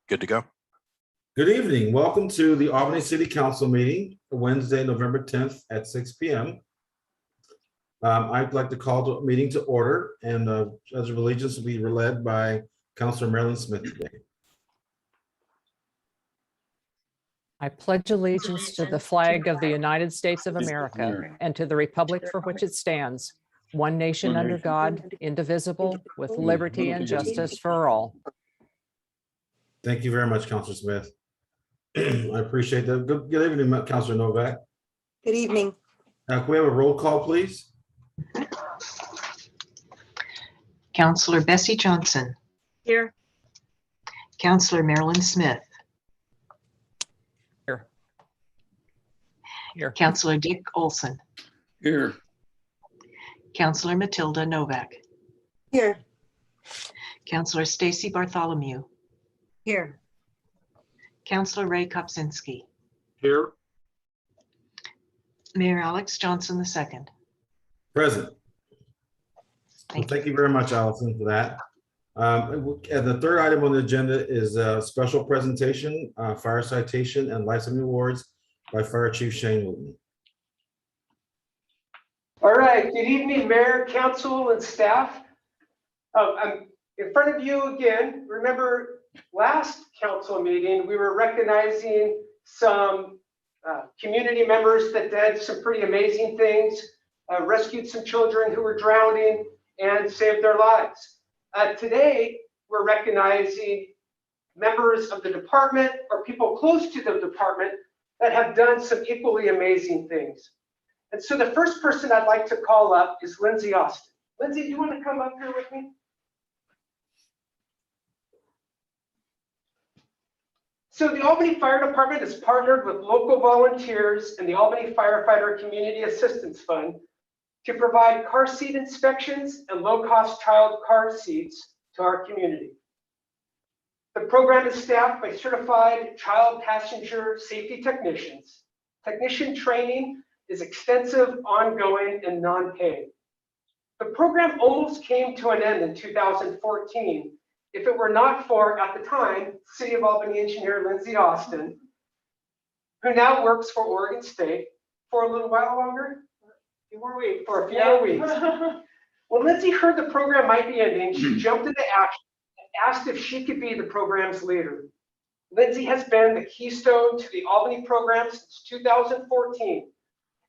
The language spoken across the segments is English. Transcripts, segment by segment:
Good to go. Good evening. Welcome to the Albany City Council meeting for Wednesday, November 10th at 6 p.m. I'd like to call the meeting to order, and the Pledge of Allegiance will be led by Councilor Marilyn Smith today. I pledge allegiance to the flag of the United States of America and to the republic for which it stands, one nation under God, indivisible, with liberty and justice for all. Thank you very much, Councilor Smith. I appreciate that. Good evening, Councilor Novak. Good evening. Can we have a roll call, please? Councilor Bessie Johnson. Here. Councilor Marilyn Smith. Here. Councilor Dick Olson. Here. Councilor Matilda Novak. Here. Councilor Stacy Bartholomew. Here. Councilor Ray Kopczynski. Here. Mayor Alex Johnson II. Present. Thank Thank you very much, Allison, for that. And the third item on the agenda is a special presentation, fire citation and lifetime awards by Fire Chief Shane Wooten. All right, good evening, Mayor, Council, and staff. I'm in front of you again. Remember last council meeting, we were recognizing some community members that did some pretty amazing things, rescued some children who were drowning and saved their lives. Today, we're recognizing members of the department or people close to the department that have done some equally amazing things. And so the first person I'd like to call up is Lindsay Austin. Lindsay, do you want to come up here with me? So the Albany Fire Department has partnered with local volunteers and the Albany Firefighter Community Assistance Fund to provide car seat inspections and low-cost child car seats to our community. The program is staffed by certified child passenger safety technicians. Technician training is extensive, ongoing, and non-paid. The program almost came to an end in 2014 if it were not for, at the time, City of Albany engineer Lindsay Austin, who now works for Oregon State for a little while longer. For a few more weeks. When Lindsay heard the program might be ending, she jumped into action and asked if she could be the program's leader. Lindsay has been the keystone to the Albany program since 2014,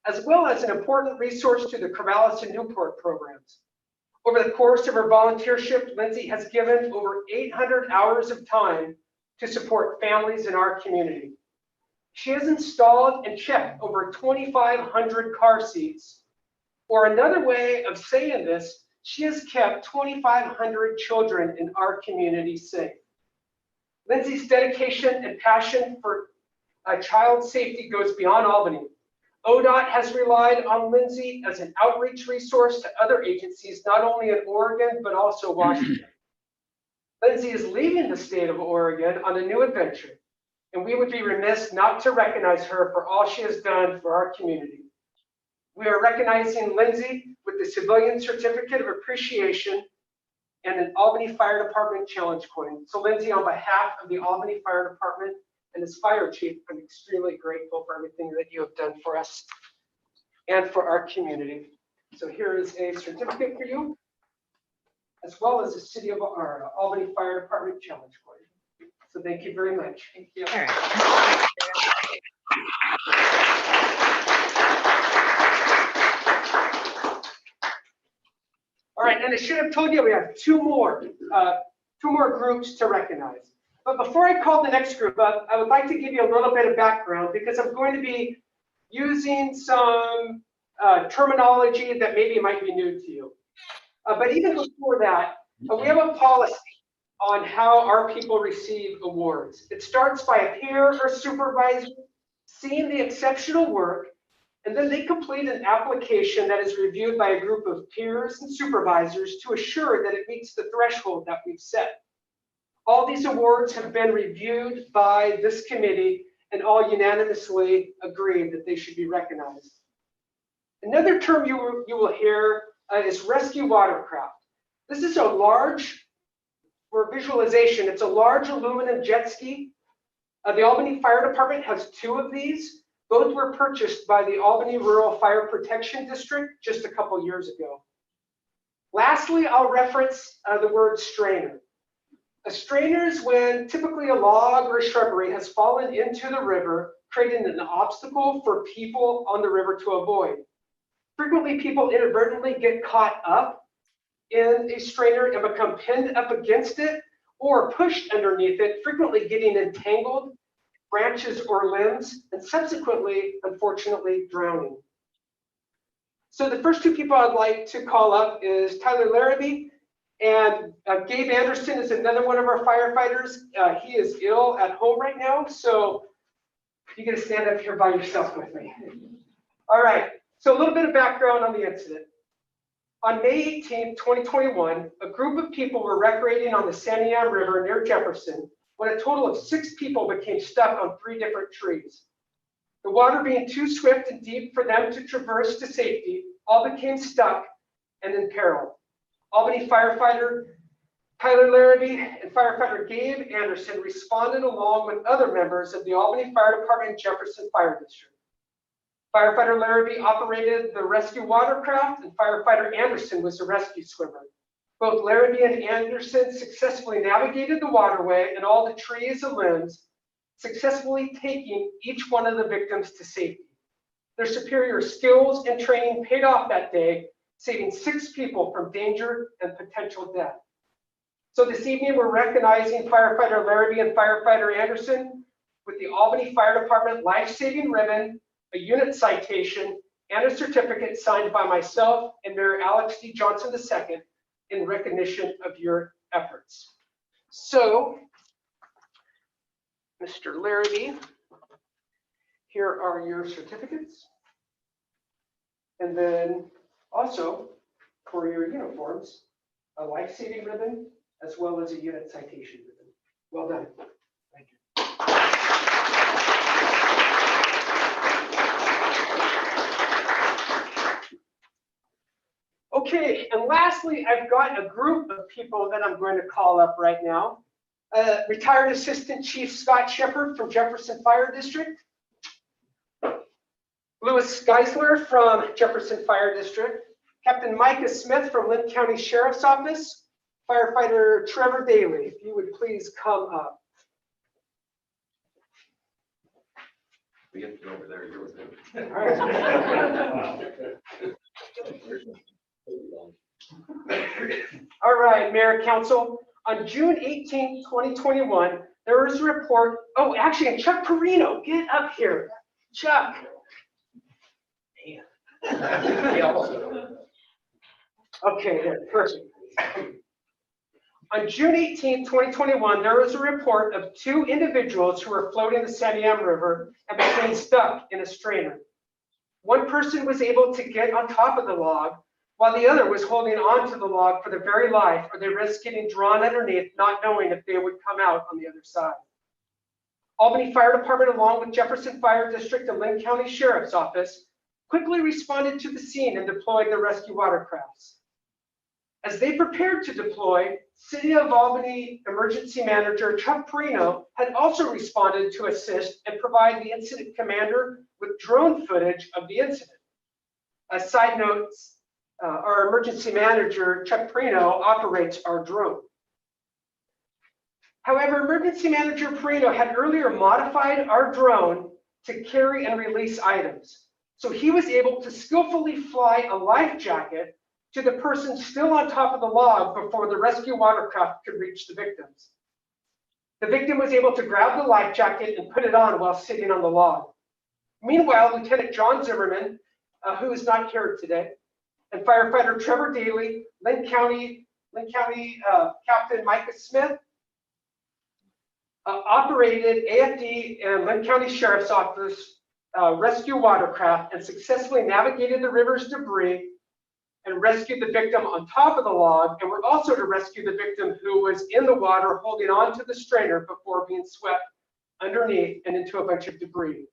as well as an important resource to the Corvallis and Newport programs. Over the course of her volunteership, Lindsay has given over 800 hours of time to support families in our community. She has installed and checked over 2,500 car seats. Or another way of saying this, she has kept 2,500 children in our community safe. Lindsay's dedication and passion for child safety goes beyond Albany. ODOT has relied on Lindsay as an outreach resource to other agencies, not only in Oregon, but also Washington. Lindsay is leaving the state of Oregon on a new adventure, and we would be remiss not to recognize her for all she has done for our community. We are recognizing Lindsay with the Civilian Certificate of Appreciation and an Albany Fire Department Challenge Coin. So Lindsay, on behalf of the Albany Fire Department and as Fire Chief, I'm extremely grateful for everything that you have done for us and for our community. So here is a certificate for you, as well as the City of Albany Fire Department Challenge Coin. So thank you very much. Thank you. All right. All right, and I should have told you we have two more groups to recognize. But before I call the next group up, I would like to give you a little bit of background because I'm going to be using some terminology that maybe might be new to you. But even before that, we have a policy on how our people receive awards. It starts by a peer or supervisor seeing the exceptional work, and then they complete an application that is reviewed by a group of peers and supervisors to assure that it meets the threshold that we've set. All these awards have been reviewed by this committee and all unanimously agreed that they should be recognized. Another term you will hear is rescue watercraft. This is a large for visualization, it's a large aluminum jet ski. The Albany Fire Department has 2 of these. Both were purchased by the Albany Rural Fire Protection District just a couple years ago. Lastly, I'll reference the word strainer. A strainer is when typically a log or a shrubbery has fallen into the river, creating an obstacle for people on the river to avoid. Frequently, people inadvertently get caught up in a strainer and become pinned up against it or pushed underneath it, frequently getting entangled, branches or limbs, and subsequently, unfortunately, drowning. So the first 2 people I'd like to call up is Tyler Larrabee, and Gabe Anderson is another one of our firefighters. He is ill at home right now, so you're gonna stand up here by yourself with me. All right, so a little bit of background on the incident. On May 18, 2021, a group of people were recreating on the Santiam River near Jefferson when a total of 6 people became stuck on 3 different trees. The water being too swift and deep for them to traverse to safety, all became stuck and in peril. Albany firefighter Tyler Larrabee and firefighter Gabe Anderson responded along with other members of the Albany Fire Department and Jefferson Fire District. Firefighter Larrabee operated the rescue watercraft and firefighter Anderson was the rescue swimmer. Both Larrabee and Anderson successfully navigated the waterway and all the trees and limbs, successfully taking each one of the victims to safety. Their superior skills and training paid off that day, saving 6 people from danger and potential death. So this evening, we're recognizing firefighter Larrabee and firefighter Anderson with the Albany Fire Department Life-Saving Ribbon, a unit citation, and a certificate signed by myself and Mayor Alex D. Johnson II in recognition of your efforts. So, Mr. Larrabee, here are your certificates. And then also for your uniforms, a life-saving ribbon, as well as a unit citation ribbon. Well done. Thank you. Okay, and lastly, I've got a group of people that I'm going to call up right now. Retired Assistant Chief Scott Shepard from Jefferson Fire District. Louis Geisler from Jefferson Fire District. Captain Micah Smith from Lynn County Sheriff's Office. Firefighter Trevor Daly, if you would please come up. We have to go over there. You're with him. All right. All right, Mayor, Council. On June 18, 2021, there was a report. Oh, actually, and Chuck Perino, get up here. Chuck. Okay, good, perfect. On June 18, 2021, there was a report of 2 individuals who were floating the Santiam River and became stuck in a strainer. One person was able to get on top of the log, while the other was holding on to the log for their very life, or they risked getting drawn underneath, not knowing if they would come out on the other side. Albany Fire Department, along with Jefferson Fire District and Lynn County Sheriff's Office, quickly responded to the scene and deployed the rescue watercrafts. As they prepared to deploy, City of Albany Emergency Manager Chuck Perino had also responded to assist and provide the incident commander with drone footage of the incident. As side notes, our emergency manager, Chuck Perino, operates our drone. However, emergency manager Perino had earlier modified our drone to carry and release items. So he was able to skillfully fly a life jacket to the person still on top of the log before the rescue watercraft could reach the victims. The victim was able to grab the life jacket and put it on while sitting on the log. Meanwhile, Lieutenant John Zimmerman, who is not here today, and firefighter Trevor Daly, Lynn County Captain Micah Smith, operated AFD and Lynn County Sheriff's Office rescue watercraft and successfully navigated the river's debris and rescued the victim on top of the log, and were also to rescue the victim who was in the water holding on to the strainer before being swept underneath and into a bunch of debris.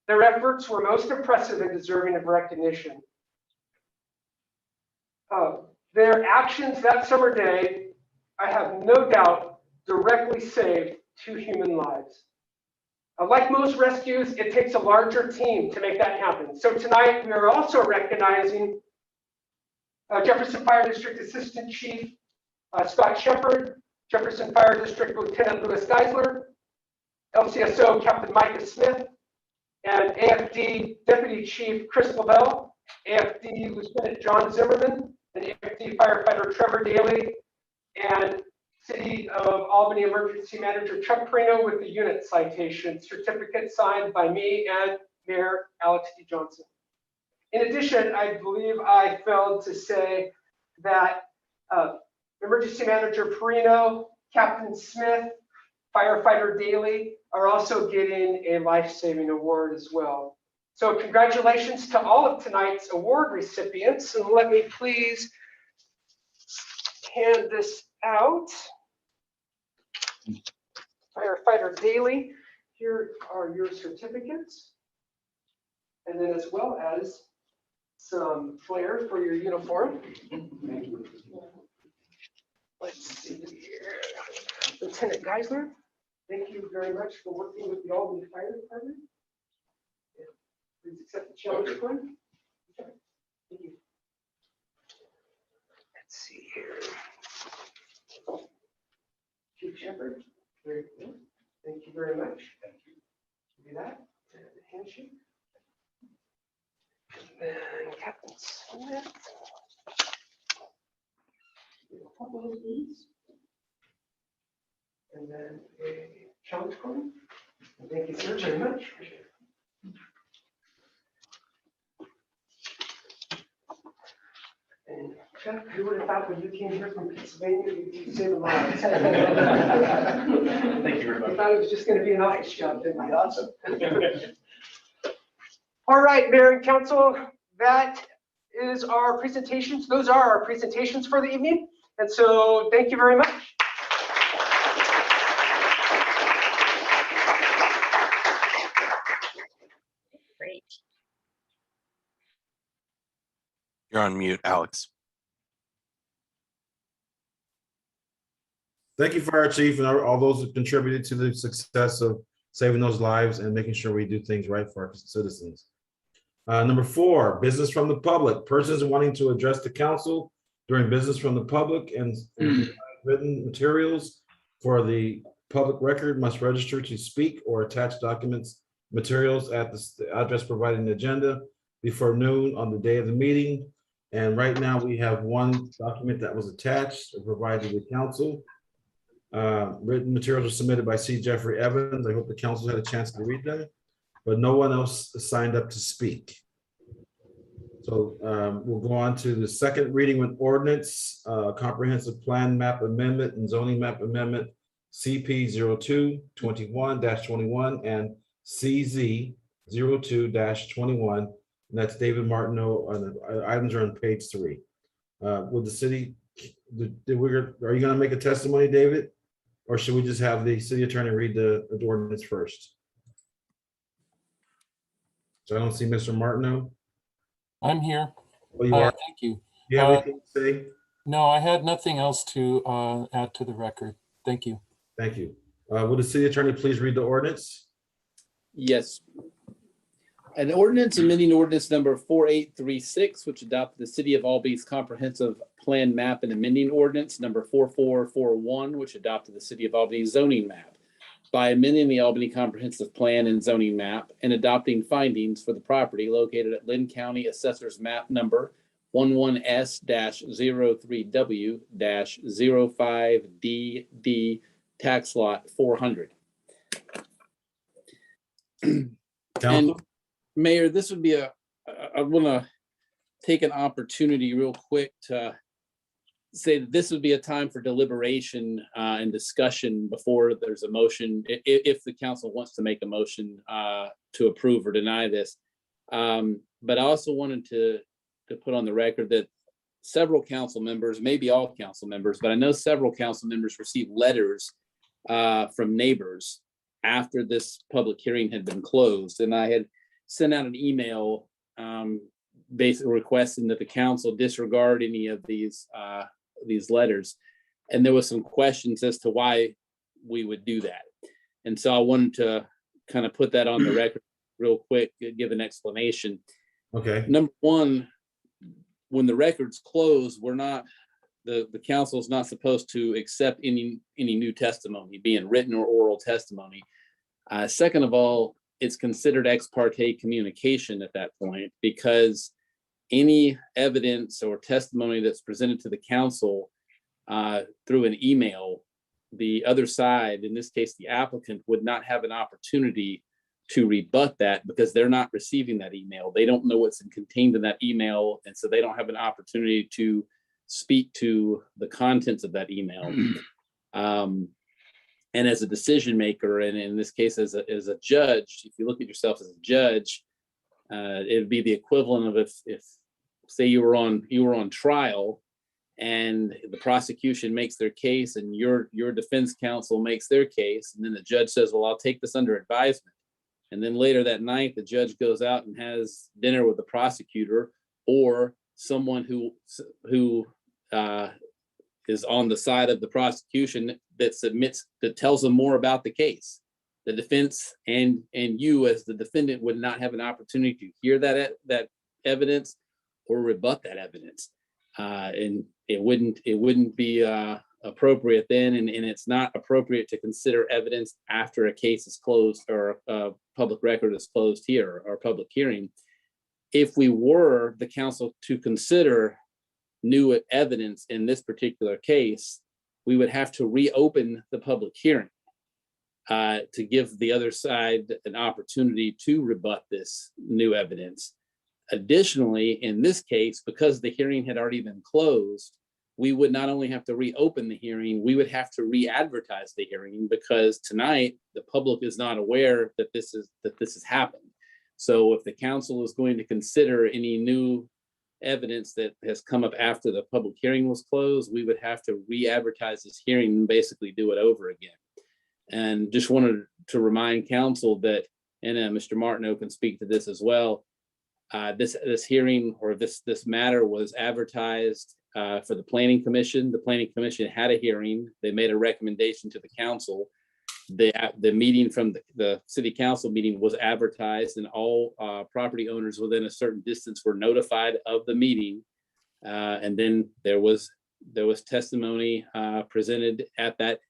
Their efforts were most impressive and deserving of recognition. Their actions that summer day I have no doubt, directly saved 2 human lives. Like most rescues, it takes a larger team to make that happen. So tonight, we are also recognizing Jefferson Fire District Assistant Chief Scott Shepard, Jefferson Fire District Lieutenant Louis Geisler, LCSO Captain Micah Smith, and AFD Deputy Chief Chris Lavelle, AFD Lieutenant John Zimmerman, and AFD Firefighter Trevor Daly, and City of Albany Emergency Manager Chuck Perino with the unit citation certificate signed by me and Mayor Alex D. Johnson. In addition, I believe I failed to say that Emergency Manager Perino, Captain Smith, Firefighter Daly are also getting a life-saving award as well. So congratulations to all of tonight's award recipients. And let me please hand this out. Firefighter Daly, here are your certificates. And then as well as some flair for your uniform. Thank you. Let's see here. Lieutenant Geisler, thank you very much for working with the Albany Fire Department. Please accept the challenge one. Thank you. Let's see here. Chief Shepard, very good. Thank you very much. Thank you. Do that. And the handshake. And then Captain Smith. A couple of these. And then a challenge coin. Thank you, sir, very much. And Chuck, who would have thought when you came here from Pennsylvania, you'd save a lives? Thank you very much. I thought it was just going to be an office job, didn't you? Awesome. All right, Mayor and Council, that is our presentations. Those are our presentations for the evening. And so thank you very much. Great. You're on mute, Alex. Thank you, Fire Chief, and all those who contributed to the success of saving those lives and making sure we do things right for our citizens. Number 4, business from the public. Persons wanting to address the council during business from the public and written materials for the public record must register to speak or attach documents, materials at the address provided in the agenda before noon on the day of the meeting. And right now we have one document that was attached and provided to the council. Written materials were submitted by C. Jeffrey Evans. I hope the council had a chance to read them, but no one else signed up to speak. So we'll go on to the second reading with ordinance, comprehensive plan map amendment and zoning map amendment, CP 02-21-21 and CZ 02-21. And that's David Martineau. The items are on page 3. Would the city, are you going to make a testimony, David? Or should we just have the city attorney read the ordinance first? So I don't see Mr. Martineau. I'm here. Oh, you are? Thank you. Do you have anything to say? No, I had nothing else to add to the record. Thank you. Thank you. Would the city attorney please read the ordinance? Yes. An ordinance amending ordinance number 4836, which adopted the City of Albany's comprehensive plan map, and amending ordinance number 4441, which adopted the City of Albany's zoning map, by amending the Albany comprehensive plan and zoning map and adopting findings for the property located at Lynn County Assessor's map number 11S-03W-05DD tax lot 400. Council? Mayor, this would be I want to take an opportunity real quick to say that this would be a time for deliberation and discussion before there's a motion, if the council wants to make a motion to approve or deny this. But I also wanted to put on the record that several council members, maybe all council members, but I know several council members received letters from neighbors after this public hearing had been closed. And I had sent out an email basically requesting that the council disregard any of these letters. And there was some questions as to why we would do that. And so I wanted to kind of put that on the record real quick, give an explanation. Okay, Number one, when the record's closed, we're not, the council is not supposed to accept any new testimony, being written or oral testimony. Second of all, it's considered ex parte communication at that point, because any evidence or testimony that's presented to the council through an email, the other side, in this case, the applicant, would not have an opportunity to rebut that because they're not receiving that email. They don't know what's contained in that email, and so they don't have an opportunity to speak to the contents of that email. And as a decision maker, and in this case, as a judge, if you look at yourself as a judge, it would be the equivalent of if say you were on trial and the prosecution makes their case and your defense counsel makes their case, and then the judge says, well, I'll take this under advisement. And then later that night, the judge goes out and has dinner with the prosecutor or someone who is on the side of the prosecution that tells them more about the case. The defense and you as the defendant would not have an opportunity to hear that evidence or rebut that evidence. And it wouldn't be appropriate then, and it's not appropriate to consider evidence after a case is closed or a public record is closed here or public hearing. If we were the council to consider new evidence in this particular case, we would have to reopen the public hearing to give the other side an opportunity to rebut this new evidence. Additionally, in this case, because the hearing had already been closed, we would not only have to reopen the hearing, we would have to re-advertise the hearing, because tonight the public is not aware that this has happened. So if the council is going to consider any new evidence that has come up after the public hearing was closed, we would have to re-advertise this hearing and basically do it over again. And just wanted to remind council that, and Mr. Martineau can speak to this as well, this hearing or this matter was advertised for the Planning Commission. The Planning Commission had a hearing. They made a recommendation to the council. The meeting from the city council meeting was advertised, and all property owners within a certain distance were notified of the meeting. And then there was testimony presented at that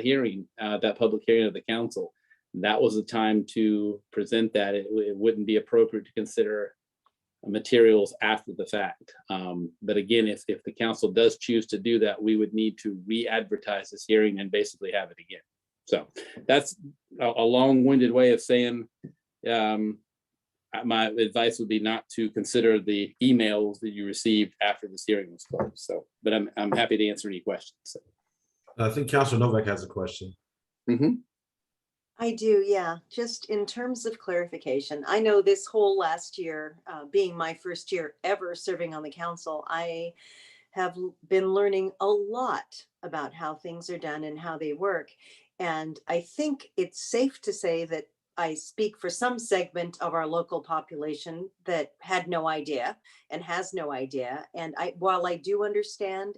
hearing, that public hearing of the council. That was the time to present that. It wouldn't be appropriate to consider materials after the fact. But again, if the council does choose to do that, we would need to re-advertise this hearing and basically have it again. So that's a long-winded way of saying my advice would be not to consider the emails that you received after this hearing was closed. So, but I'm happy to answer any questions. So. I think Councilor Novak has a question. Mm-hmm. I do, yeah. Just in terms of clarification, I know this whole last year, being my first year ever serving on the council, I have been learning a lot about how things are done and how they work. And I think it's safe to say that I speak for some segment of our local population that had no idea and has no idea. And while I do understand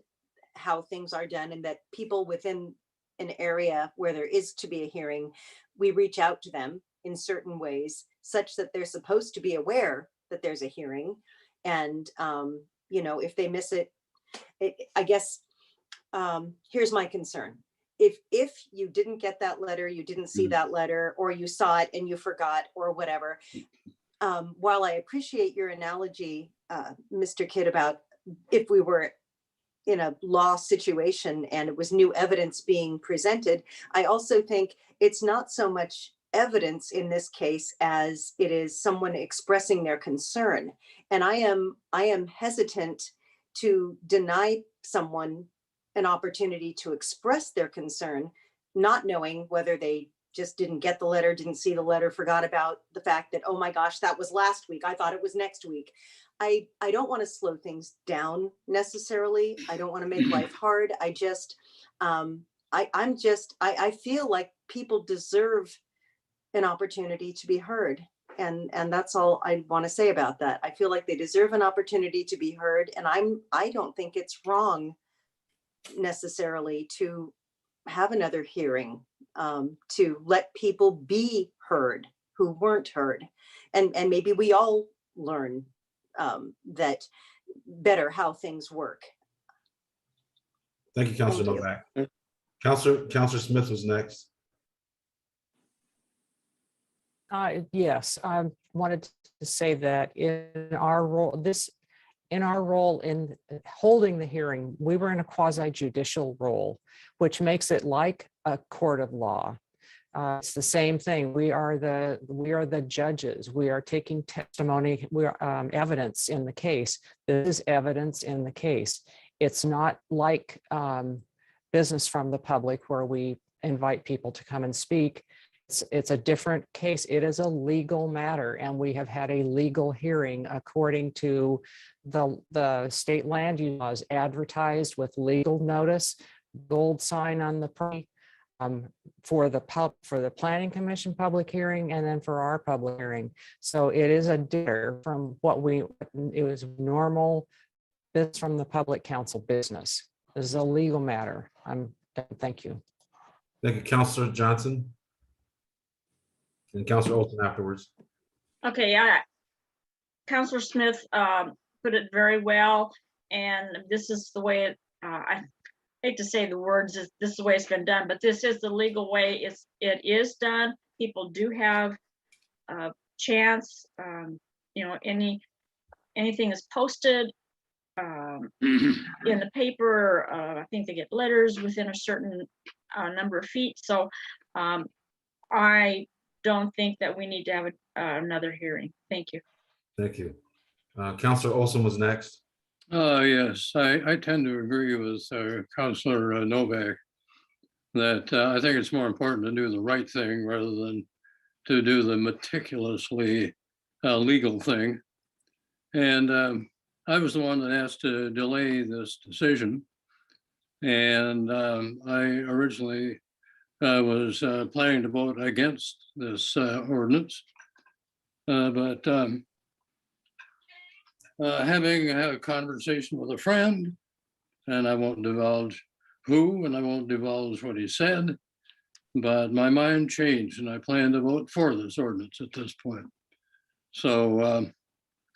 how things are done and that people within an area where there is to be a hearing, we reach out to them in certain ways such that they're supposed to be aware that there's a hearing. And, if they miss it, I guess, here's my concern. If you didn't get that letter, you didn't see that letter, or you saw it and you forgot or whatever, while I appreciate your analogy, Mr. Kidd, about if we were in a law situation and it was new evidence being presented, I also think it's not so much evidence in this case as it is someone expressing their concern. And I am hesitant to deny someone an opportunity to express their concern, not knowing whether they just didn't get the letter, didn't see the letter, forgot about the fact that, oh my gosh, that was last week. I thought it was next week. I don't want to slow things down necessarily. I don't want to make life hard. I just, I feel like people deserve an opportunity to be heard. And that's all I want to say about that. I feel like they deserve an opportunity to be heard. And I don't think it's wrong necessarily to have another hearing, to let people be heard who weren't heard. And maybe we all learn that better how things work. Thank you, Counselor Thank you. Novak. Counselor Smith was next. Yes, I wanted to say that in our role in holding the hearing, we were in a quasi judicial role, which makes it like a court of law. It's the same thing. We are the judges. We are taking testimony, we are evidence in the case. This is evidence in the case. It's not like business from the public where we invite people to come and speak. It's a different case. It is a legal matter, and we have had a legal hearing according to the state land use laws, advertised with legal notice, gold sign on the for the Planning Commission public hearing, and then for our public hearing. So it is a differ from it was normal business from the public council business. This is a legal matter. Thank you. Thank you, Counselor Johnson. And Counselor Olson afterwards. Okay, Counselor Smith put it very well, and this is the way I hate to say the words, this is the way it's been done, but this is the legal way it is done. People do have a chance, anything is posted in the paper. I think they get letters within a certain number of feet. So I don't think that we need to have another hearing. Thank you. Thank you. Counselor Olson was next. Yes, I tend to agree with Counselor Novak that I think it's more important to do the right thing rather than to do the meticulously legal thing. And I was the one that asked to delay this decision. And I originally was planning to vote against this ordinance. But having a conversation with a friend, and I won't divulge who, and I won't divulge what he said, but my mind changed and I plan to vote for this ordinance at this point. So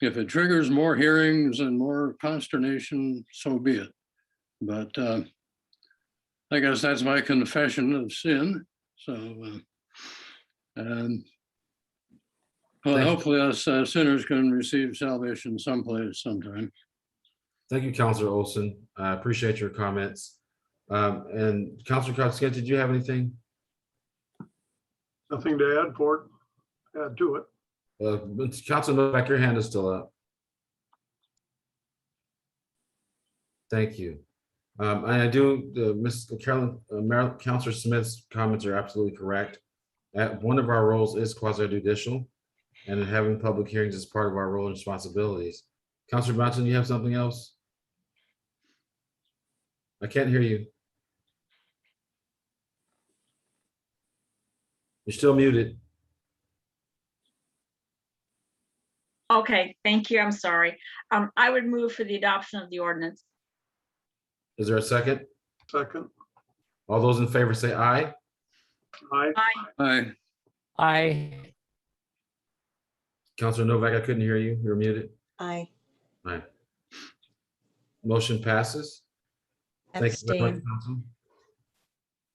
if it triggers more hearings and more consternation, so be it. But I guess that's my confession of sin. So hopefully us sinners can receive salvation someplace, sometime. Thank you, Counselor Olson. I appreciate your comments. And Counselor Kotskent, did you have anything? Nothing to add to it. Counselor Novak, your hand is still up. Thank you. And I do, Ms. Carolyn, Counselor Smith's comments are absolutely correct. One of our roles is quasi-judicial, and having public hearings is part of our role and responsibilities. Counselor Johnson, you have something else? I can't hear you. You're still muted. Okay, thank you. I'm sorry. I would move for the adoption of the ordinance. Is there a second? Second. All those in favor say aye. Aye. Aye. I Counselor Novak, I couldn't hear you. You're muted. Aye. Aye. Motion passes. Thank you very much, Abstain. Counsel.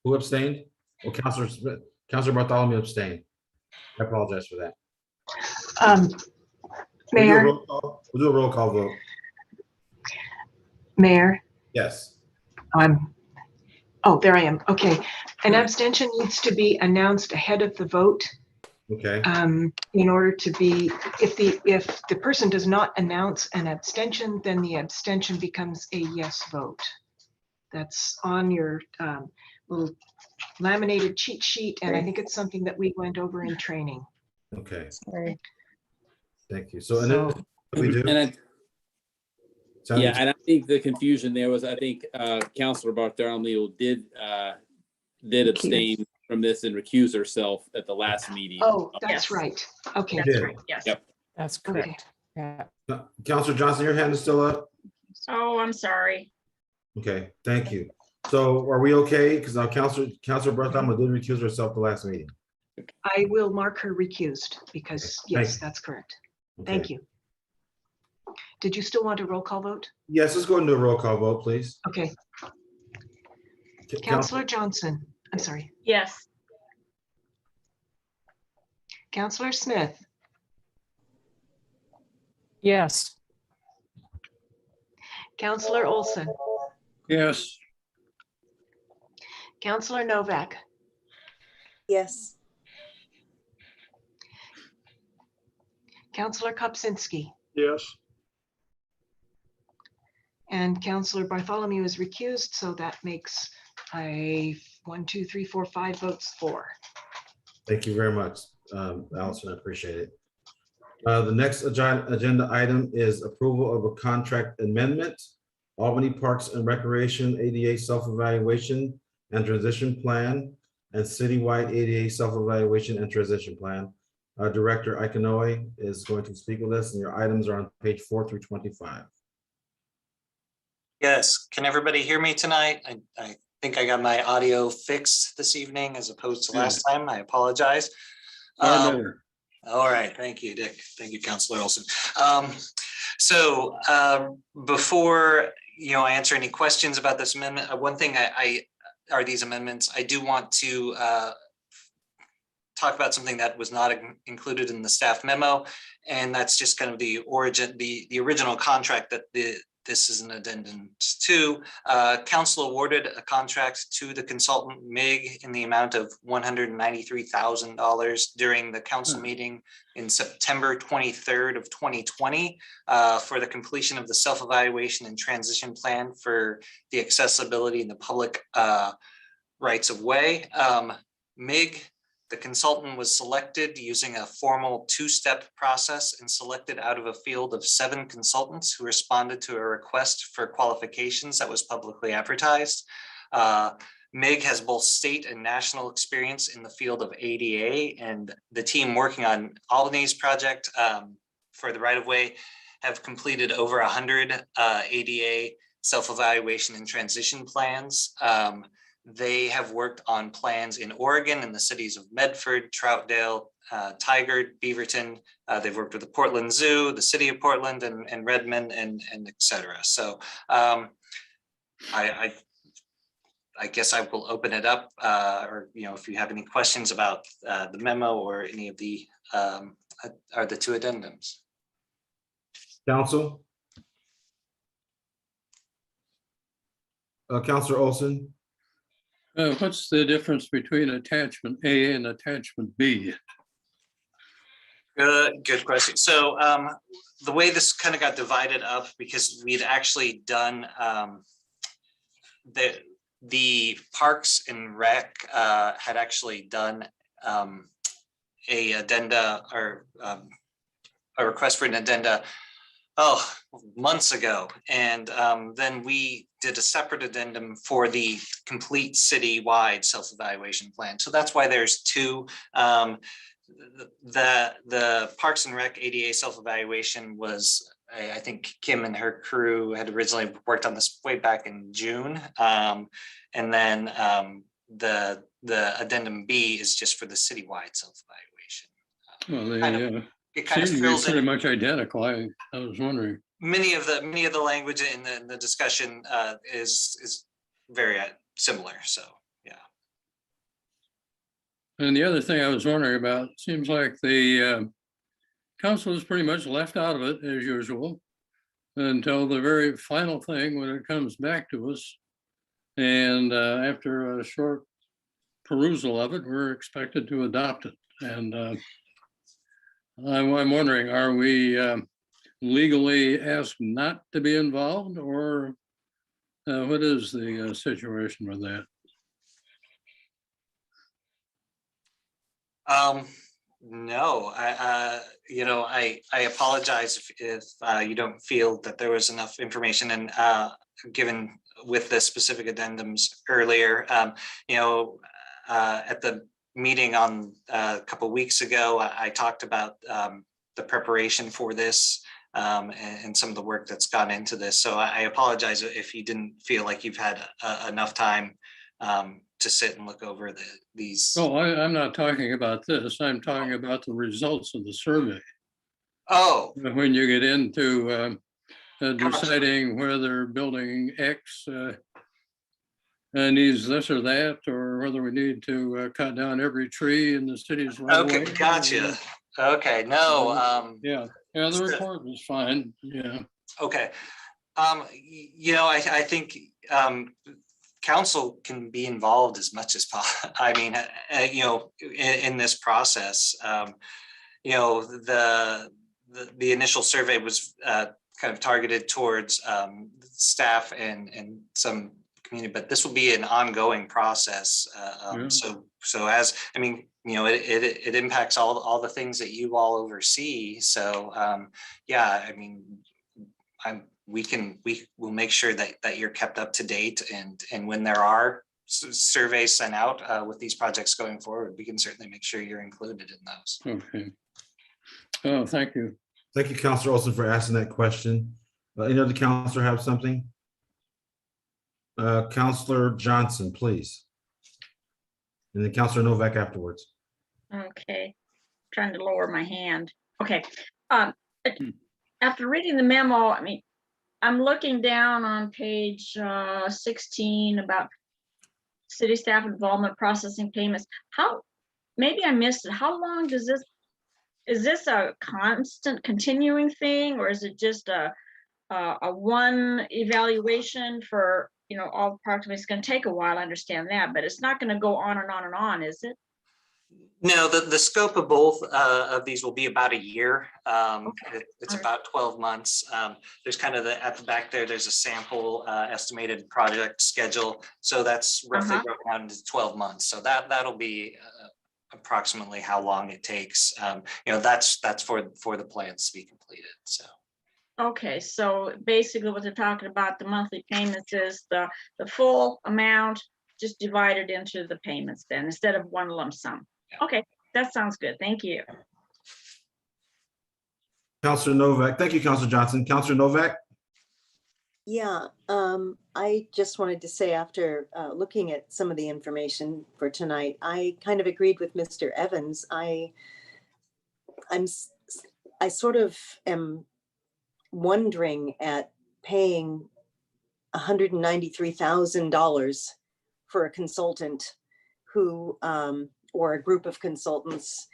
Who abstained? Well, Counselor Smith, Counselor Bartholomew abstained. I apologize for that. Mayor, We'll do a roll call vote. Mayor, Yes. oh, there I am. Okay. An abstention needs to be announced ahead of the vote. Okay. In order to be, if the person does not announce an abstention, then the abstention becomes a yes vote. That's on your little laminated cheat sheet, and I think it's something that we went over in training. Okay. sorry. Thank you. So, and then we do. And Sounds- yeah, and I think the confusion there was, I think Counselor Bartholomew did abstain from this and recuse herself at the last meeting. Oh, that's Yes. right. Okay. Yeah. That's right. Yes. Yep. That's Okay. correct. Yeah. Counselor Johnson, your hand is still up. Oh, I'm sorry. Okay, thank you. So are we okay? Because now Counselor Bertham did recuse herself the last meeting. I will mark her recused because, yes, Thank- that's correct. Okay. Thank you. Did you still want a roll call vote? Yes, let's go into a roll call vote, please. Okay, Counselor, Counselor Johnson, I'm sorry, Yes. Counselor Smith, Yes. Counselor Olson, Yes, Counselor Novak, Yes. Counselor Kopsinski, Yes. and Counselor Bartholomew is recused, so that makes a 1, 2, 3, 4, 5 votes for. thank you very much, Allison, I appreciate it. The next agenda item is approval of a contract amendment, Albany Parks and Recreation ADA self-evaluation and transition plan, and citywide ADA self-evaluation and transition plan. Director Ikanoe is going to speak with us, and your items are on page 4 through 25. Yes, can everybody hear me tonight? I think I got my audio fixed this evening as opposed to last time. I apologize. far better. All right, thank you, Dick. Thank you, Counselor Olson. Before I answer any questions about this amendment, one thing are these amendments. I do want to talk about something that was not included in the staff memo, and that's just kind of the original contract that this is an addendum to. Council awarded a contract to the consultant MIG in the amount of $193,000 during the council meeting in September 23rd of 2020 for the completion of the self-evaluation and transition plan for the accessibility in the public rights of way. MIG, the consultant, was selected using a formal two-step process and selected out of a field of 7 consultants who responded to a request for qualifications that was publicly advertised. MIG has both state and national experience in the field of ADA, and the team working on Albany's project for the right-of-way have completed over 100 ADA self-evaluation and transition plans. They have worked on plans in Oregon in the cities of Medford, Troutdale, Tigard, Beaverton. They've worked with the Portland Zoo, the city of Portland, and Redmond, and et cetera. So I guess I will open it up, or if you have any questions about the memo or any of the are the 2 addendums. Council? Counselor Olson? What's the difference between attachment A and attachment B? Good question. So the way this kind of got divided up, because we'd actually done the Parks and Rec had actually done a addenda or a request for an addenda months ago, and then we did a separate addendum for the complete citywide self-evaluation plan. So that's why there's 2. The Parks and Rec ADA self-evaluation was, I think Kim and her crew had originally worked on this way back in June, and then the addendum B is just for the citywide self-evaluation. Well, It kind of seem to be fills pretty in much identical. I was wondering. many of the language in the discussion is very similar. So yeah. And the other thing I was wondering about, seems like the council is pretty much left out of it as usual until the very final thing when it comes back to us. And after a short perusal of it, we're expected to adopt it. And I'm wondering, are we legally asked not to be involved, or what is the situation with that? No, I apologize if you don't feel that there was enough information and given with the specific addendums earlier. At the meeting on a couple of weeks ago, I talked about the preparation for this and some of the work that's gone into this. So I apologize if you didn't feel like you've had enough time to sit and look over these. Oh, I'm not talking about this. I'm talking about the results of the survey. Oh, When you get into deciding whether building X needs this or that, or whether we need to cut down every tree in the city's right okay, away. gotcha. Okay, no, Yeah, the report was fine. Yeah. okay. I think council can be involved as much as possible. I mean, in this process, the initial survey was kind of targeted towards staff and some community, but this will be an ongoing process. So as, I mean, it impacts all the things that you all oversee. So yeah, I mean, we will make sure that you're kept up to date, and when there are surveys sent out with these projects going forward, we can certainly make sure you're included in those. Okay. Oh, thank you. Thank you, Counselor Olson, for asking that question. Any other counselor have something? Counselor Johnson, please. And then Counselor Novak afterwards. Okay, trying to lower my hand. Okay. After reading the memo, I mean, I'm looking down on page 16 about city staff involvement processing payments. Maybe I missed it. How long does this, is this a constant continuing thing, or is it just a one evaluation for, all the projects? It's going to take a while, I understand that, but it's not going to go on and on and on, is it? No, the scope of both of these will be about a year. It's about 12 months. There's kind of at the back there, there's a sample estimated project schedule. So that's roughly broken down into 12 months. So that'll be approximately how long it takes. That's for the plans to be completed. So. Okay, so basically what they're talking about, the monthly payments is the full amount just divided into the payments then, instead of one lump sum. Okay, that sounds good. Thank you. Counselor Novak. Thank you, Counselor Johnson. Counselor Novak? Yeah, I just wanted to say, after looking at some of the information for tonight, I kind of agreed with Mr. Evans. I sort of am wondering at paying $193,000 for a consultant who, or a group of consultants.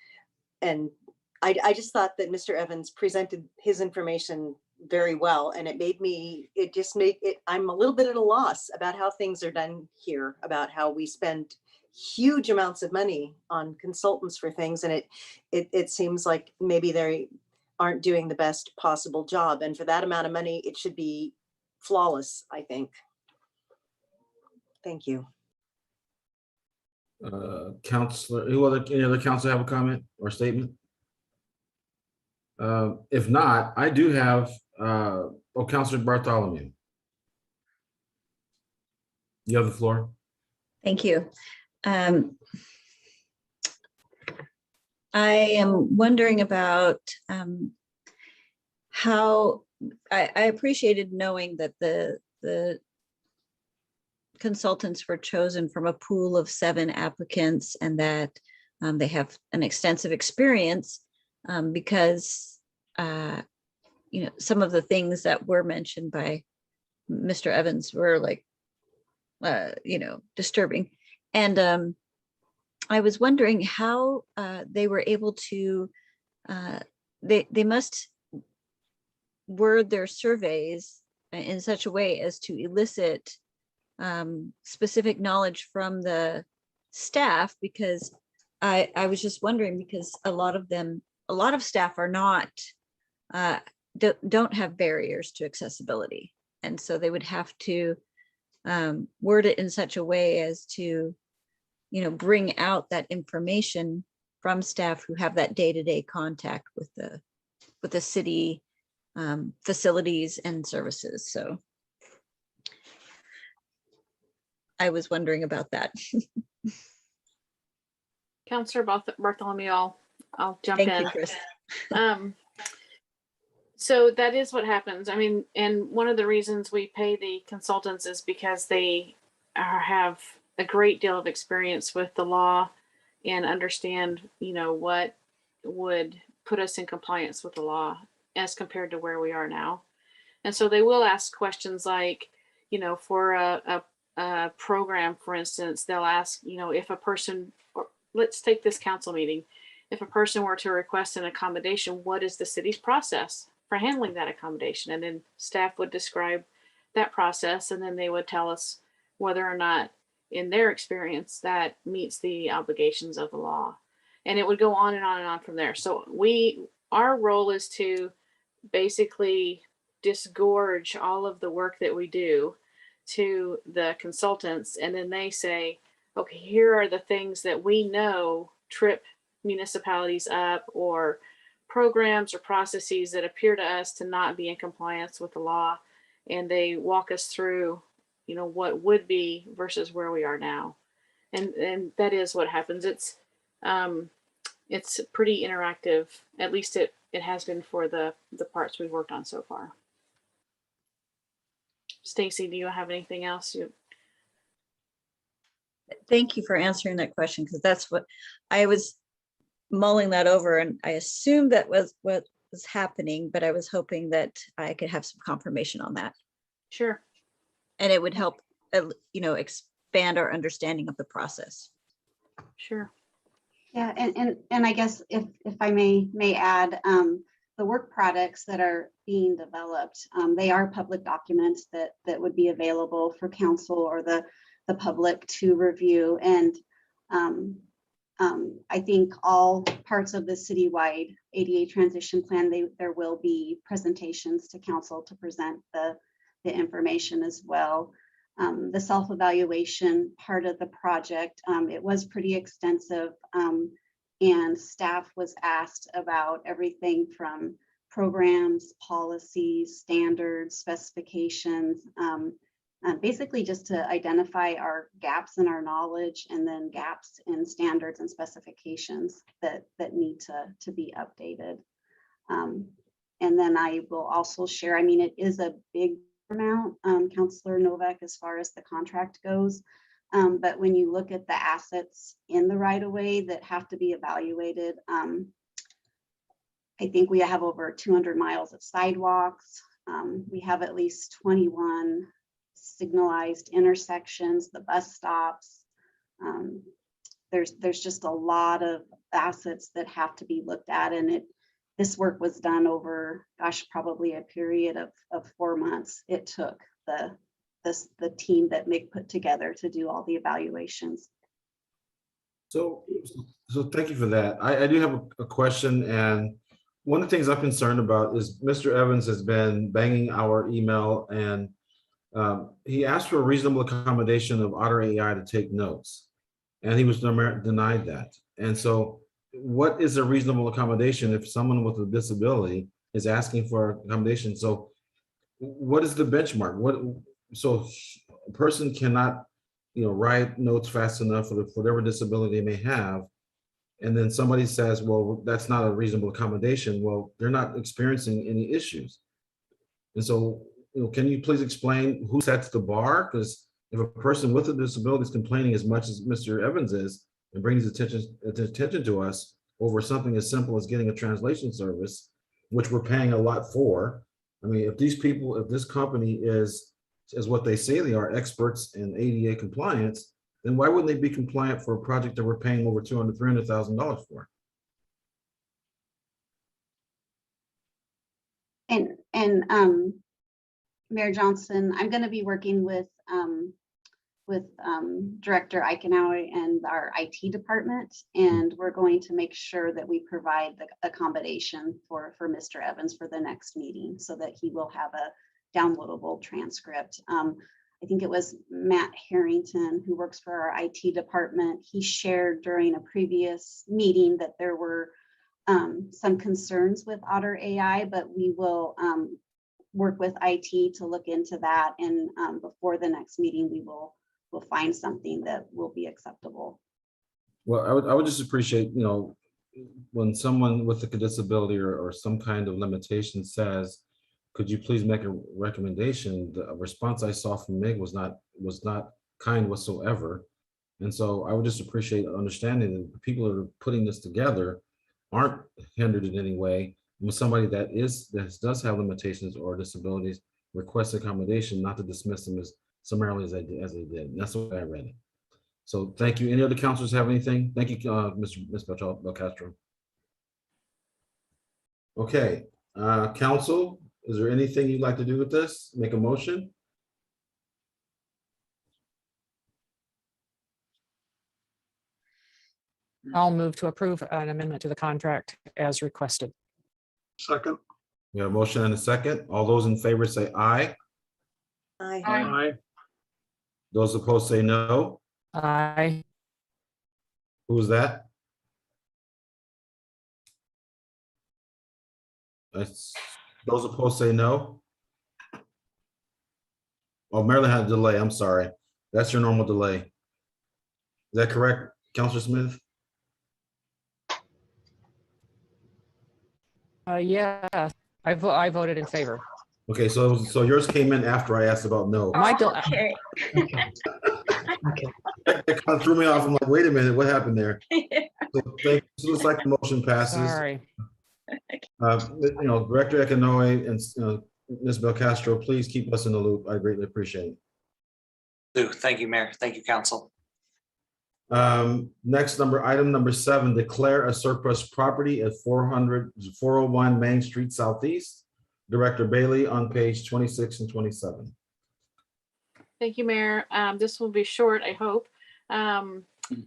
And I just thought that Mr. Evans presented his information very well, and I'm a little bit at a loss about how things are done here, about how we spend huge amounts of money on consultants for things. And it seems like maybe they aren't doing the best possible job. And for that amount of money, it should be flawless, I think. Thank you. Counselor, any other counselor have a comment or statement? If not, I do have, Counselor Bartholomew. You have the floor. Thank you. I am wondering about how I appreciated knowing that the consultants were chosen from a pool of 7 applicants, and that they have an extensive experience, because some of the things that were mentioned by Mr. Evans were like disturbing. And I was wondering how they were able to, they must word their surveys in such a way as to elicit specific knowledge from the staff, because I was just wondering, because a lot of staff are not, don't have barriers to accessibility. And so they would have to word it in such a way as to, bring out that information from staff who have that day-to-day contact with the city facilities and services. So I was wondering about that. Counselor Bartholomew, I'll jump Thank in. you, Chris. So that is what happens. I mean, and one of the reasons we pay the consultants is because they have a great deal of experience with the law and understand, what would put us in compliance with the law as compared to where we are now. And so they will ask questions like, for a program, for instance, they'll ask, if a person, or let's take this council meeting, if a person were to request an accommodation, what is the city's process for handling that accommodation? And then staff would describe that process, and then they would tell us whether or not, in their experience, that meets the obligations of the law. And it would go on and on and on from there. So our role is to basically disgorge all of the work that we do to the consultants, and then they say, okay, here are the things that we know trip municipalities up, or programs or processes that appear to us to not be in compliance with the law, and they walk us through what would be versus where we are now. And that is what happens. It's pretty interactive. At least it has been for the parts we've worked on so far. Stacy, do you have anything else? Thank you for answering that question, because that's what I was mulling that over, and I assumed that was what was happening, but I was hoping that I could have some confirmation on that. Sure. And it would help, expand our understanding of the process. Sure. Yeah, and I guess if I may add, the work products that are being developed, they are public documents that would be available for council or the public to review. And I think all parts of the citywide ADA transition plan, there will be presentations to council to present the information as well. The self-evaluation part of the project, it was pretty extensive, and staff was asked about everything from programs, policies, standards, specifications, basically just to identify our gaps in our knowledge, and then gaps in standards and specifications that need to be updated. And then I will also share, it is a big amount, Councilor Novak, as far as the contract goes. But when you look at the assets in the right of way that have to be evaluated, I think we have over 200 miles of sidewalks. We have at least 21 signalized intersections, the bus stops. There's just a lot of assets that have to be looked at, and this work was done over, probably a period of 4 months. It took the team that Mick put together to do all the evaluations. So thank you for that. I do have a question, and one of the things I'm concerned about is Mr. Evans has been banging our email, and he asked for a reasonable accommodation of Otter AI to take notes, and he was denied that. And so what is a reasonable accommodation if someone with a disability is asking for accommodation? So what is the benchmark? So a person cannot, write notes fast enough for whatever disability they may have. And then somebody says, well, that's not a reasonable accommodation. Well, they're not experiencing any issues. And so, can you please explain who sets the bar? Because if a person with a disability is complaining as much as Mr. Evans is, and brings attention to us over something as simple as getting a translation service, which we're paying a lot for. If this company is what they say they are, experts in ADA compliance, then why wouldn't they be compliant for a project that we're paying over $300,000 for? And Mayor Johnson, I'm going to be working with Director Eichenauer and our IT department, and we're going to make sure that we provide the accommodation for Mr. Evans for the next meeting, so that he will have a downloadable transcript. I think it was Matt Harrington, who works for our IT department. He shared during a previous meeting that there were some concerns with Otter AI, but we will work with IT to look into that, and before the next meeting, we'll find something that will be acceptable. Well, I would just appreciate, when someone with a disability or some kind of limitation says, could you please make a recommendation? The response I saw from Mig was not kind whatsoever. And so I would just appreciate understanding that the people that are putting this together aren't hindered in any way. When somebody that does have limitations or disabilities requests accommodation, not to dismiss them as summarily as they did. And that's the way I read it. So thank you. Any other counselors have anything? Thank you, Ms. Belcastro. Okay, council, is there anything you'd like to do with this? Make a motion? I'll move to approve an amendment to the contract as requested. Second. We have a motion and a second. All those in favor say aye. Aye. Aye. Those opposed say no. Aye. Who's that? Those opposed say no. Oh, Maryland had a delay. I'm sorry. That's your normal delay. Is that correct, Counselor Smith? Yeah, I voted in favor. Okay, so yours came in after I asked about no. Okay. That kind of threw me off. I'm like, wait a minute, what happened there? So thank you. So looks like the motion passes. Sorry. Director Ekanoy and Ms. Belcastro, please keep us in the loop. I greatly appreciate it. Thank you, Mayor. Thank you, Council. Next item number 7, declare a surplus property at 401 Main Street Southeast. Director Bailey on page 26 and 27. Thank you, Mayor. This will be short, I hope.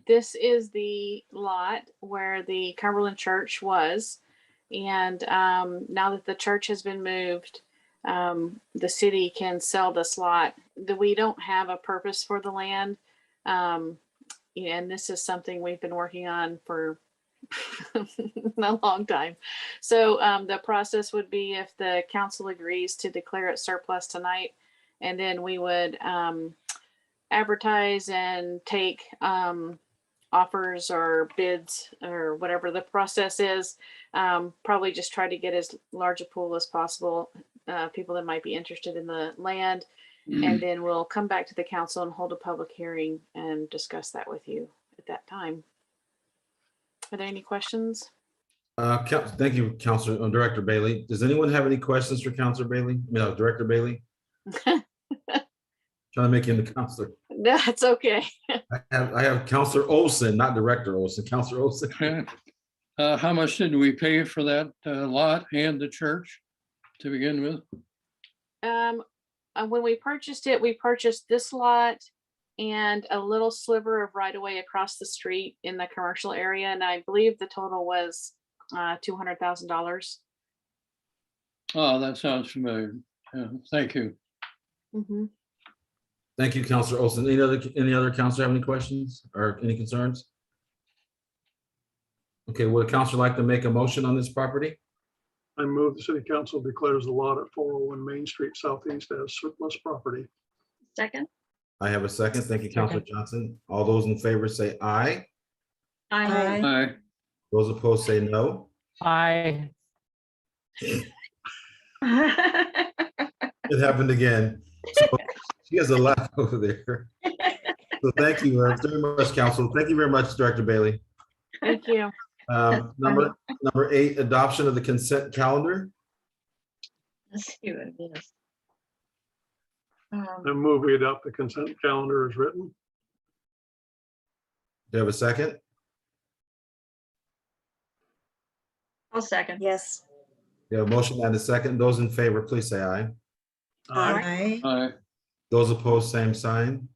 This is the lot where the Cumberland Church was. And now that the church has been moved, the city can sell this lot. We don't have a purpose for the land. And this is something we've been working on for a long time. So the process would be if the council agrees to declare it surplus tonight, and then we would advertise and take offers or bids or whatever the process is. Probably just try to get as large a pool as possible, people that might be interested in the land. And then we'll come back to the council and hold a public hearing and discuss that with you at that time. Are there any questions? Thank you, Councilor Director Bailey. Does anyone have any questions for Councilor Bailey? No, Director Bailey? Trying to make him the counselor. That's okay. I have Councilor Olson, not Director Olson, Councilor Olson. How much did we pay for that lot and the church to begin with? When we purchased it, we purchased this lot and a little sliver of right of way across the street in the commercial area. And I believe the total was $200,000. Oh, that sounds familiar. Yeah, thank you. Thank you, Councilor Olson. Any other councilor have any questions or any concerns? Okay, would a councilor like to make a motion on this property? I move the city council declares the lot at 401 Main Street Southeast as surplus property. Second. I have a second. Thank you, Councilor Johnson. All those in favor say aye. Aye. Aye. Those opposed say no. Aye. It happened again. So she has a lot over there. So thank you very much, Council. Thank you very much, Director Bailey. Thank you. Number 8, adoption of the consent calendar. Let's see what it is. I move we adopt the consent calendar as written. Do you have a second? I'll second. Yes. You have a motion and a second. Those in favor, please say aye. Aye. Aye. Those opposed, same sign.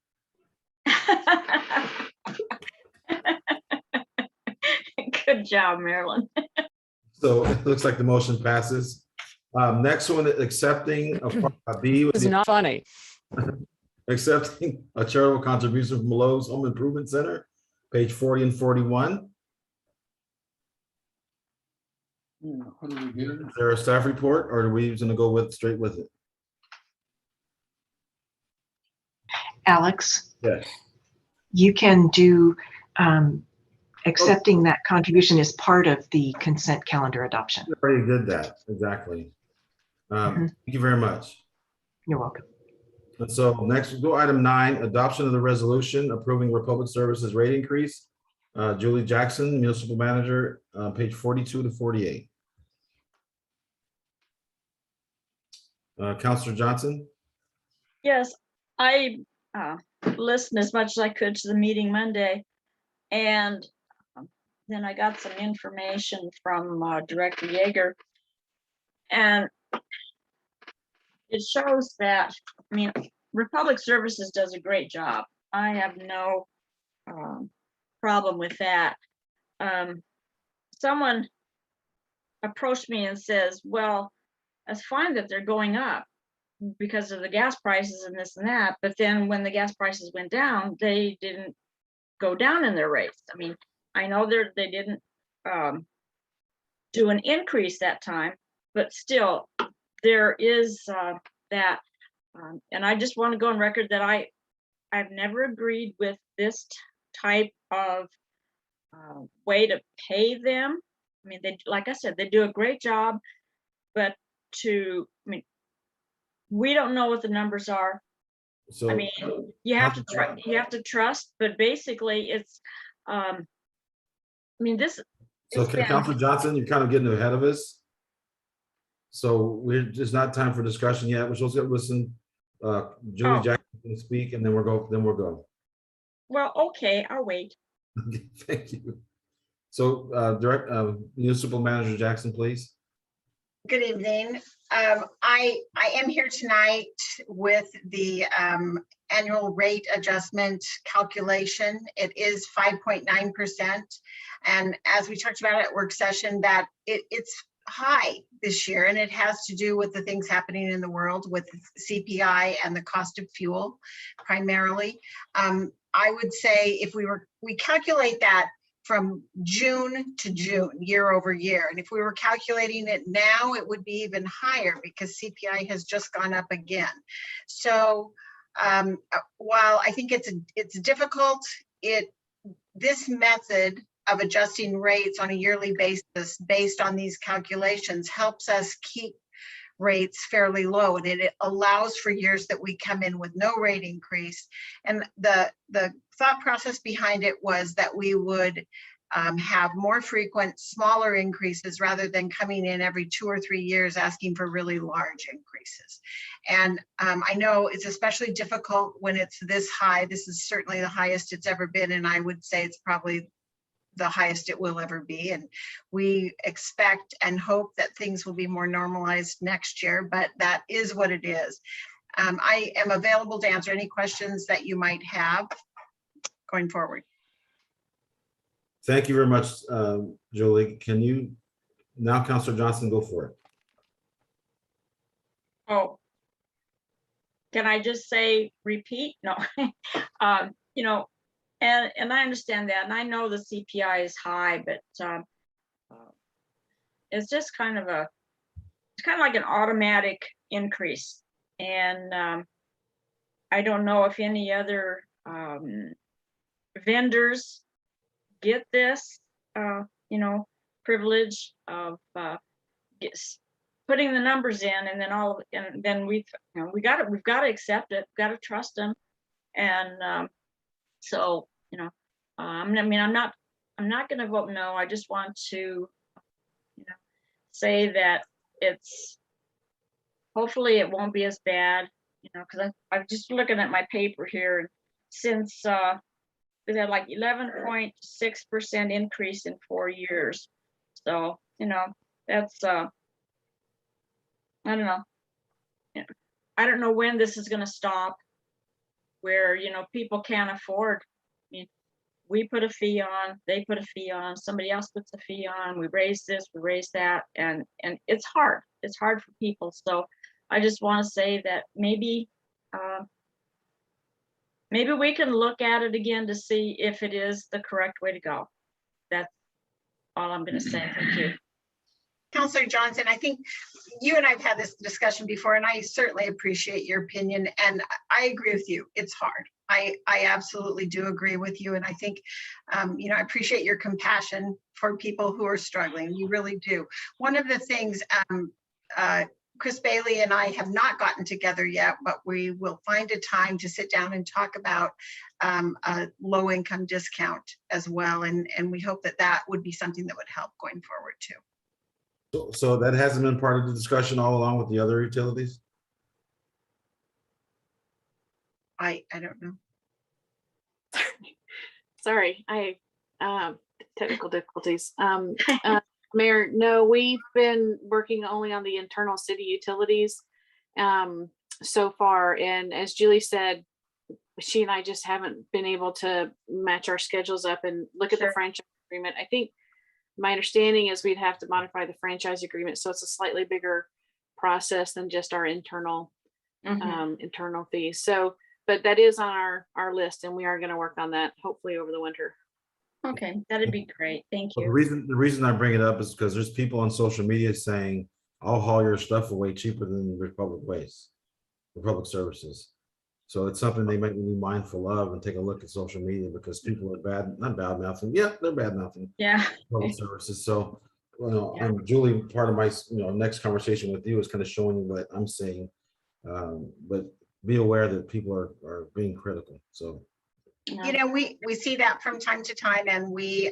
Good job, Marilyn. So it looks like the motion passes. Next one, accepting a B. It's not funny. Accepting a charitable contribution from Lowe's Home Improvement Center, page 40 and 41. What do we get? Is there a staff report, or are we going to go straight with it? Alex, Yes. you can do accepting that contribution is part of the consent calendar adoption. We already did that, exactly. Thank you very much. You're welcome. And so next we'll go item 9, adoption of the resolution approving Republic Services rate increase. Julie Jackson, Municipal Manager, page 42 to 48. Counselor Johnson? Yes, I listened as much as I could to the meeting Monday. And then I got some information from Director Yeager. And it shows that, I mean, Republic Services does a great job. I have no problem with that. Someone approached me and says, well, that's fine that they're going up because of the gas prices and this and that. But then when the gas prices went down, they didn't go down in their rates. I mean, I know they didn't do an increase that time, but still there is that. And I just want to go on record that I've never agreed with this type of way to pay them. I mean, they, like I said, they do a great job, but I mean, we don't know what the numbers are. So I mean, you have to trust, but basically it's, I mean, this. So Counselor Johnson, you're kind of getting ahead of us. So it's not time for discussion yet. We're supposed to listen. Julie Jackson can speak, and then we'll go. Well, okay, I'll wait. Okay, thank you. So, Municipal Manager Jackson, please. Good evening. I am here tonight with the annual rate adjustment calculation. It is 5.9%. And as we talked about at work session, that it's high this year, and it has to do with the things happening in the world with CPI and the cost of fuel primarily. I would say if we calculate that from June to June, year over year. And if we were calculating it now, it would be even higher because CPI has just gone up again. So while I think it's difficult, this method of adjusting rates on a yearly basis based on these calculations helps us keep rates fairly low, and it allows for years that we come in with no rate increase. And the thought process behind it was that we would have more frequent, smaller increases rather than coming in every 2 or 3 years asking for really large increases. And I know it's especially difficult when it's this high. This is certainly the highest it's ever been, and I would say it's probably the highest it will ever be. And we expect and hope that things will be more normalized next year, but that is what it is. I am available to answer any questions that you might have going forward. Thank you very much, Julie. Can you now, Counselor Johnson, go for it? Oh, can I just say repeat? No, you know, and I understand that, and I know the CPI is high, but it's just kind of like an automatic increase. And I don't know if any other vendors get this, you know, privilege of putting the numbers in, and then we've got to accept it, got to trust them, and so you know, I mean, I'm not going to vote no. I just want to, you know, say that hopefully it won't be as bad, you know, because I'm just looking at my paper here. Since we had like 11.6% increase in 4 years, so you know that's I don't know. I don't know when this is going to stop, where you know people can't afford. I mean, we put a fee on, they put a fee on, somebody else puts a fee on, we raise this, we raise that, and it's hard. It's hard for people. So I just want to say that maybe we can look at it again to see if it is the correct way to go. That's all I'm going to say. Thank you. Counselor Johnson, I think you and I've had this discussion before, and I certainly appreciate your opinion, and I agree with you. It's hard. I absolutely do agree with you. And I think, I appreciate your compassion for people who are struggling. You really do. One of the things, Chris Bailey and I have not gotten together yet, but we will find a time to sit down and talk about a low income discount as well. And we hope that that would be something that would help going forward too. So that hasn't been part of the discussion all along with the other utilities? I don't know. Sorry, technical difficulties. Mayor, no, we've been working only on the internal city utilities so far. And as Julie said, she and I just haven't been able to match our schedules up and look at the franchise agreement. I think my understanding is we'd have to modify the franchise agreement. So it's a slightly bigger process than just our internal internal fees. So, but that is on our list, and we are going to work on that hopefully over the winter. Okay, that'd be great. Thank you. The reason I bring it up is because there's people on social media saying, I'll haul your stuff away cheaper than Republic Waste, Republic Services. So it's something they might be mindful of and take a look at social media, because people are not bad mouthing. Yeah, they're bad mouthing. Yeah. Public services. So, and Julie, part of my, next conversation with you is kind of showing you what I'm saying. But be aware that people are being critical. So. We see that from time to time, and we,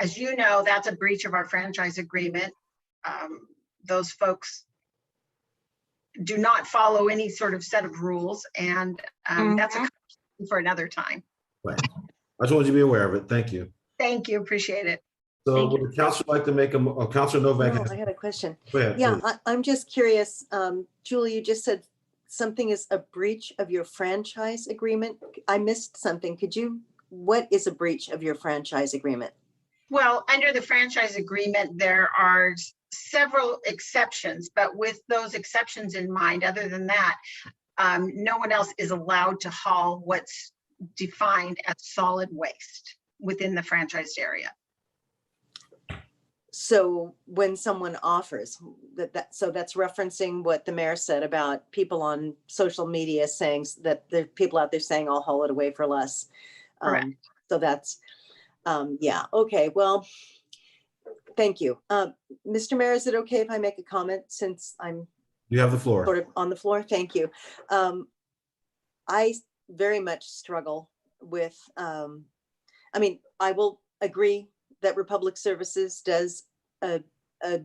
as you know, that's a breach of our franchise agreement. Those folks do not follow any sort of set of rules, and that's a conversation for another time. Right. I just wanted you to be aware of it. Thank you. Thank you, appreciate it. So would the council like to make Councilor Novak? I had a question. Go ahead, Yeah, please. I'm just curious. Julie, you just said something is a breach of your franchise agreement. I missed something. What is a breach of your franchise agreement? Well, under the franchise agreement, there are several exceptions, but with those exceptions in mind, other than that, no one else is allowed to haul what's defined as solid waste within the franchised area. So when someone offers so that's referencing what the mayor said about people on social media saying that there are people out there saying I'll haul it away for less. Correct. So that's, yeah, okay, well, thank you. Mr. Mayor, is it okay if I make a comment since I'm You have the floor. sort of on the floor? Thank you. I very much struggle with, I will agree that Republic Services does a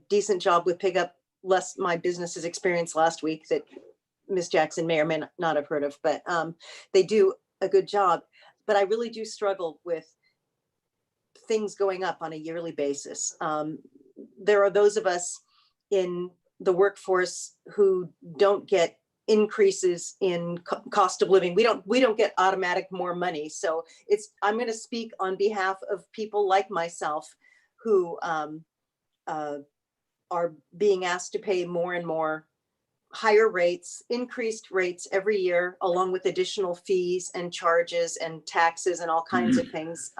decent job with pickup, less my business's experience last week that Ms. Jackson may or may not have heard of, but they do a good job. But I really do struggle with things going up on a yearly basis. There are those of us in the workforce who don't get increases in cost of living. We don't get automatic more money. So I'm going to speak on behalf of people like myself who are being asked to pay more and more higher rates, increased rates every year, along with additional fees and charges and taxes and all kinds of things.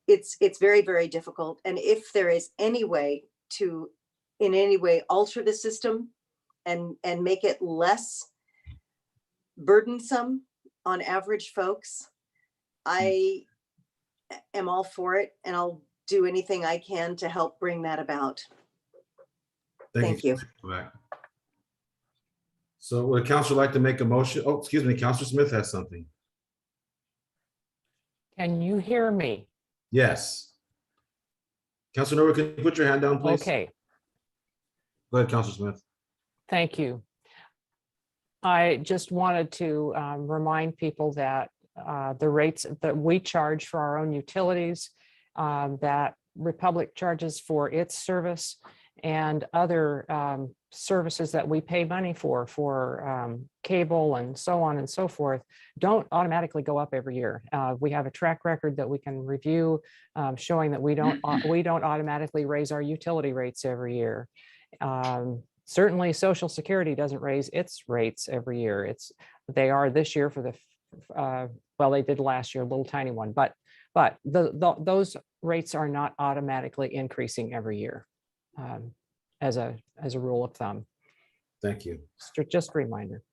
It's very, very difficult. And if there is any way to, in any way, alter the system and make it less burdensome on average folks, I am all for it, and I'll do anything I can to help bring that about. Thank you. So would council like to make a motion? Oh, excuse me, Councilor Smith has something. Can you hear me? Yes. Councilor Norwood, can you put your hand down, please? Okay, Go ahead, Councilor Smith. thank you. I just wanted to remind people that the rates that we charge for our own utilities, that Republic charges for its service, and other services that we pay money for cable and so on and so forth, don't automatically go up every year. We have a track record that we can review showing that we don't automatically raise our utility rates every year. Certainly Social Security doesn't raise its rates every year. They are this year for the, well, they did last year, a little tiny one, but those rates are not automatically increasing every year as a rule of thumb. Thank you. Just a reminder.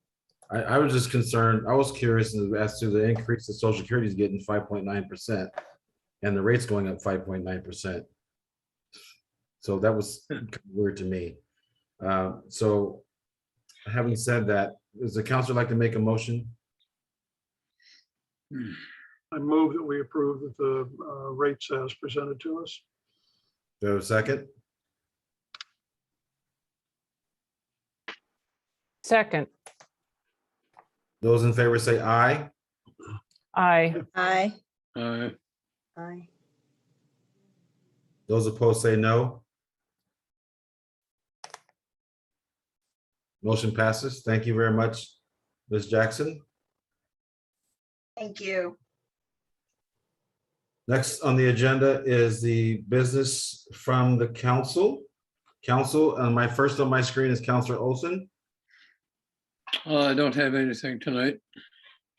I was just concerned, I was curious as to the increase that Social Security is getting 5.9%, and the rate's going up 5.9%. So that was kind of weird to me. So having said that, does the council like to make a motion? I move that we approve the rates as presented to us. Do you have a second? Second, Those in favor say aye. aye. Aye. Aye. Aye. Those opposed say no. Motion passes. Thank you very much, Ms. Jackson. Thank you. Next on the agenda is the business from the council. Council, my first on my screen is Councilor Olson. I don't have anything tonight.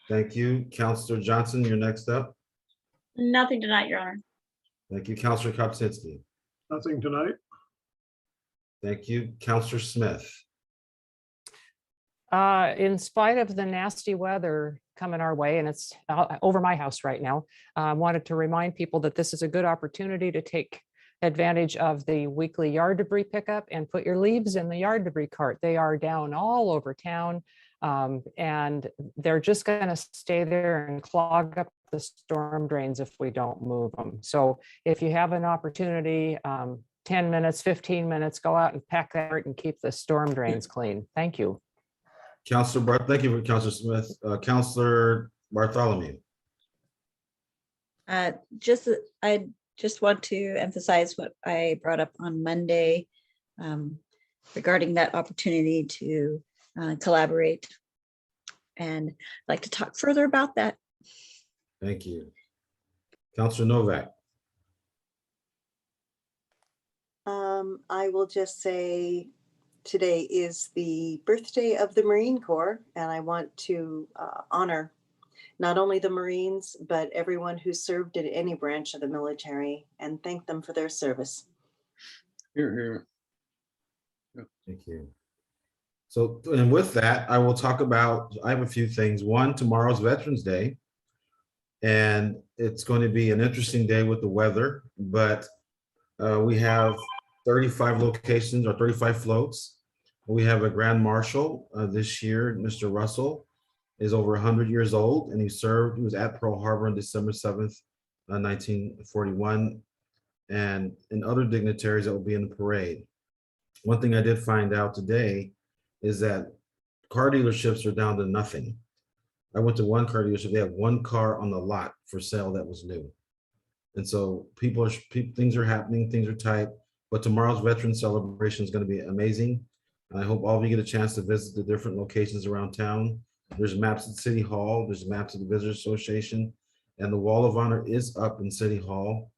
Thank you. Councilor Johnson, you're next up. Nothing tonight, Your Honor. Thank you. Councilor Kopczynski. Nothing tonight. Thank you. Councilor Smith. In spite of the nasty weather coming our way, and it's over my house right now, I wanted to remind people that this is a good opportunity to take advantage of the weekly yard debris pickup and put your leaves in the yard debris cart. They are down all over town, and they're just going to stay there and clog up the storm drains if we don't move them. So if you have an opportunity, 10 minutes, 15 minutes, go out and pack that and keep the storm drains clean. Thank you. Thank you for Councilor Smith. Councilor Bartholomew. I just want to emphasize what I brought up on Monday regarding that opportunity to collaborate. And I'd like to talk further about that. Thank you. Councilor Novak. I will just say today is the birthday of the Marine Corps, and I want to honor not only the Marines, but everyone who served in any branch of the military and thank them for their service. Here. Thank you. So, and with that, I will talk about, I have a few things. One, tomorrow's Veterans Day, and it's going to be an interesting day with the weather, but we have 35 locations or 35 floats. We have a Grand Marshal this year, Mr. Russell, is over 100 years old, and he was at Pearl Harbor on December 7th, 1941, and other dignitaries that will be in the parade. One thing I did find out today is that car dealerships are down to nothing. I went to one car dealership, they have one car on the lot for sale that was new. And so things are happening, things are tight, but tomorrow's Veterans Celebration is going to be amazing. And I hope all of you get a chance to visit the different locations around town. There's maps at City Hall, there's maps at the Visitors Association, and the Wall of Honor is up in City Hall.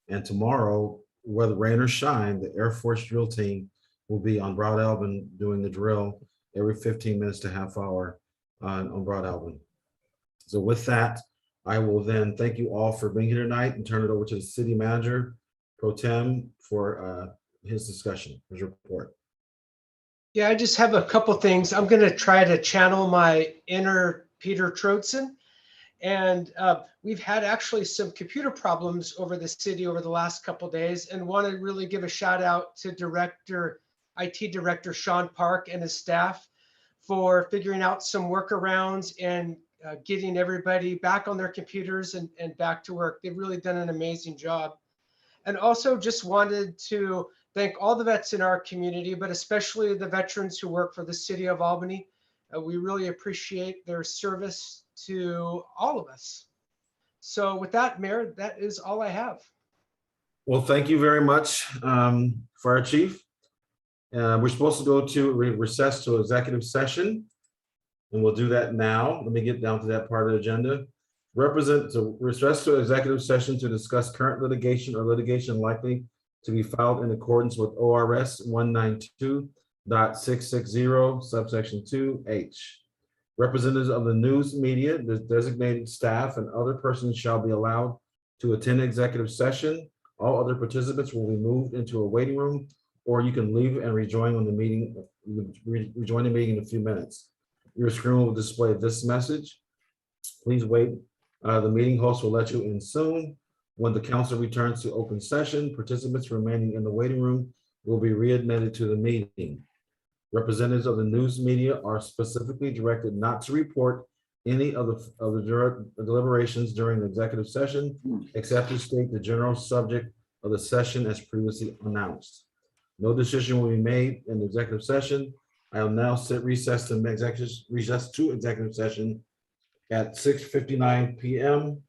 And tomorrow, whether rain or shine, the Air Force drill team will be on Broad Alvin doing the drill every 15 minutes to half hour on Broad Alvin. So with that, I will then thank you all for being here tonight and turn it over to the City Manager Pro Tem for his discussion, his report. Yeah, I just have a couple things. I'm going to try to channel my inner Peter Troutson. And we've had actually some computer problems over the city over the last couple of days, and want to really give a shout out to IT Director Sean Park and his staff for figuring out some workarounds and getting everybody back on their computers and back to work. They've really done an amazing job. And also just wanted to thank all the vets in our community, but especially the veterans who work for the city of Albany. We really appreciate their service to all of us. So with that, Mayor, that is all I have. Well, thank you very much, Fire Chief. We're supposed to go to recess to executive session, and we'll do that now. Let me get down to that part of the agenda. Recess to executive session to discuss current litigation or litigation likely to be filed in accordance with ORS 192.660 subsection 2H. Representatives of the news media, the designated staff, and other persons shall be allowed to attend executive session. All other participants will be moved into a waiting room, or you can leave and rejoin the meeting in a few minutes. Your screen will display this message. Please wait. The meeting host will let you in soon. When the council returns to open session, participants remaining in the waiting room will be readmitted to the meeting. Representatives of the news media are specifically directed not to report any of the deliberations during the executive session, except to state the general subject of the session as previously announced. No decision will be made in the executive session. I will now sit recess to executive session at 6:59 PM.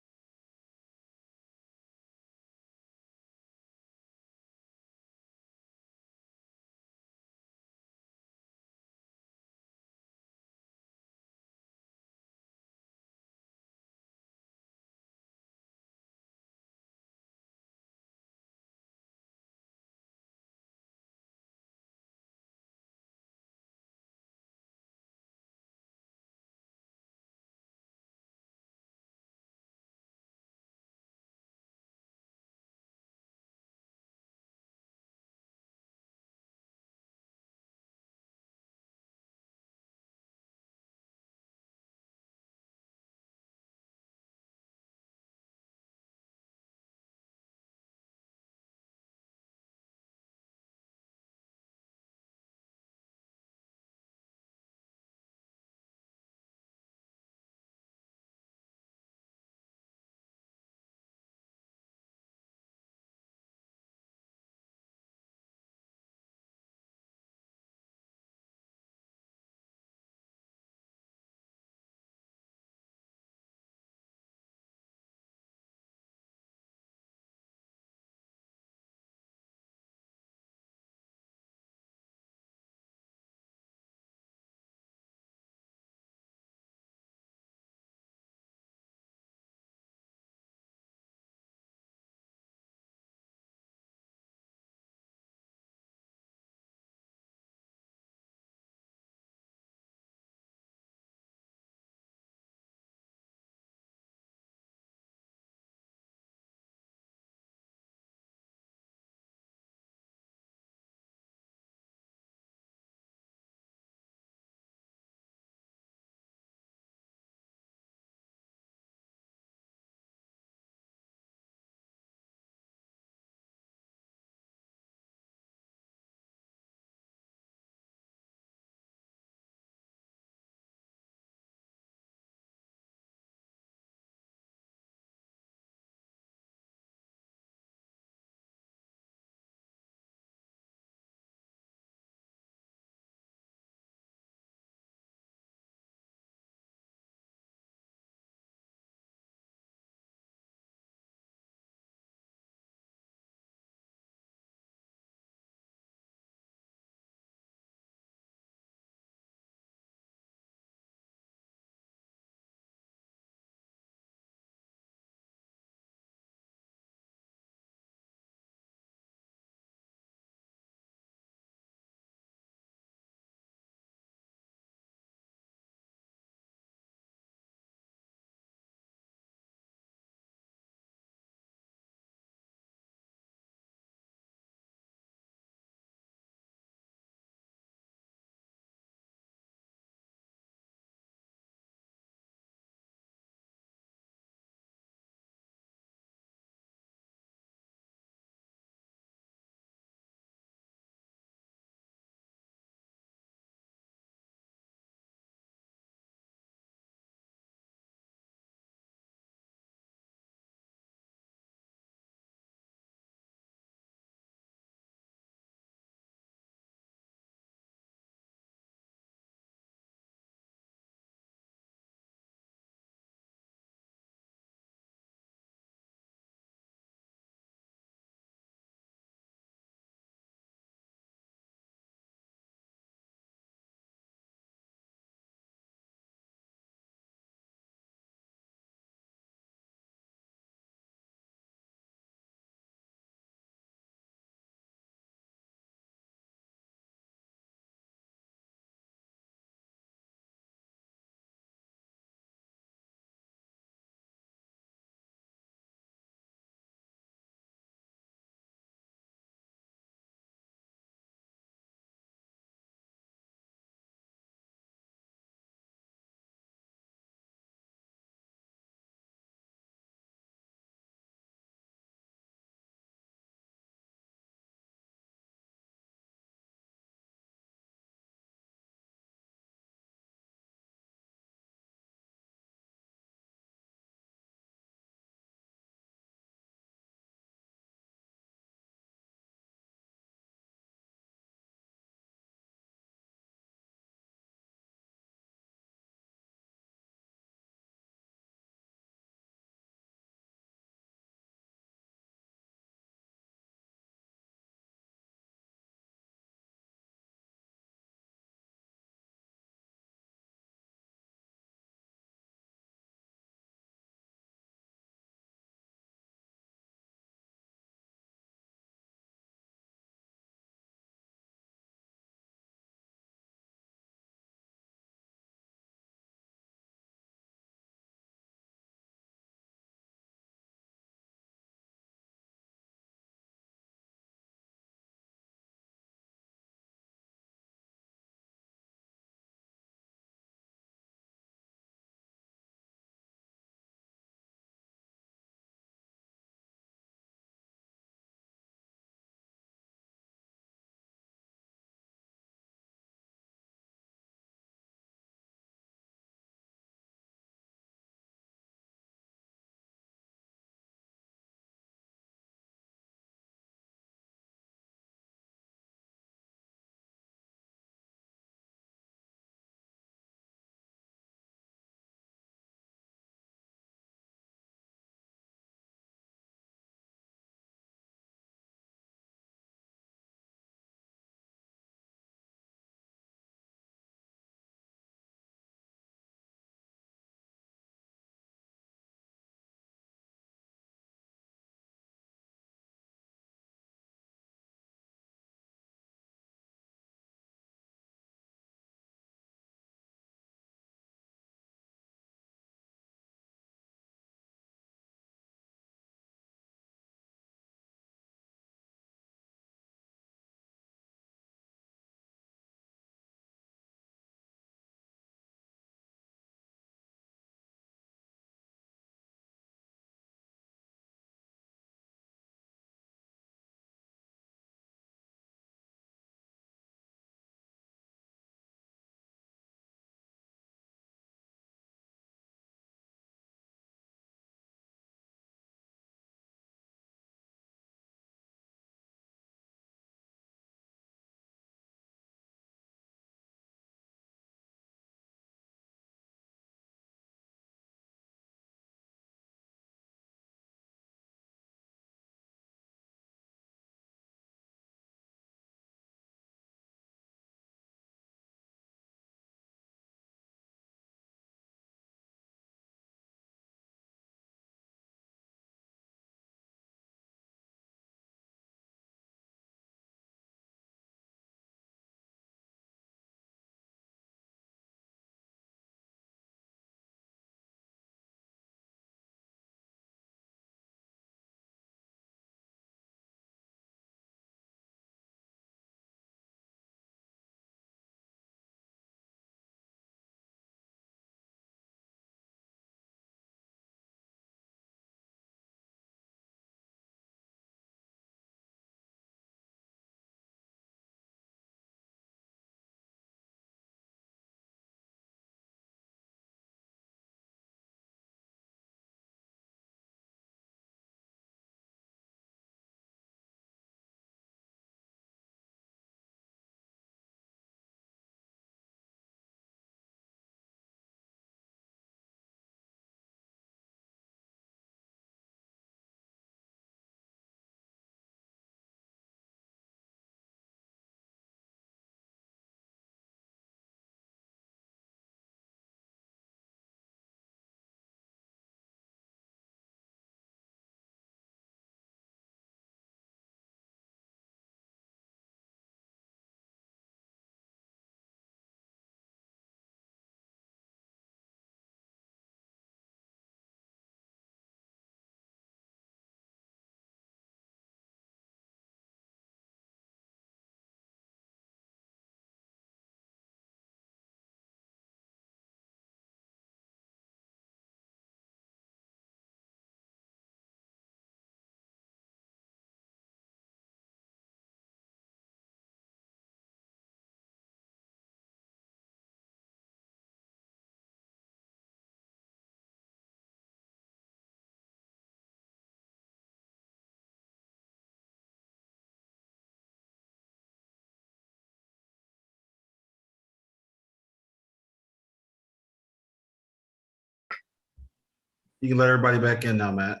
You can let everybody back in now, Matt.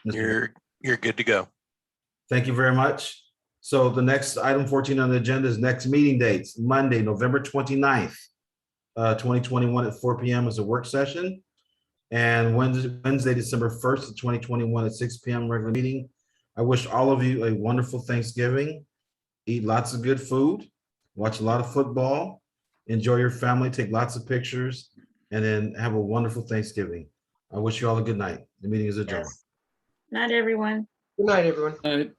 You're good to go. Thank you very much. So the next item 14 on the agenda is next meeting dates, Monday, November 29th, 2021 at 4 p.m. is a work session. And Wednesday, December 1st of 2021 at 6 p.m. regular meeting. I wish all of you a wonderful Thanksgiving. Eat lots of good food, watch a lot of football, enjoy your family, take lots of pictures, and then have a wonderful Thanksgiving. I wish you all a good night. The meeting is adjourned. Not everyone. Good night, everyone. All right.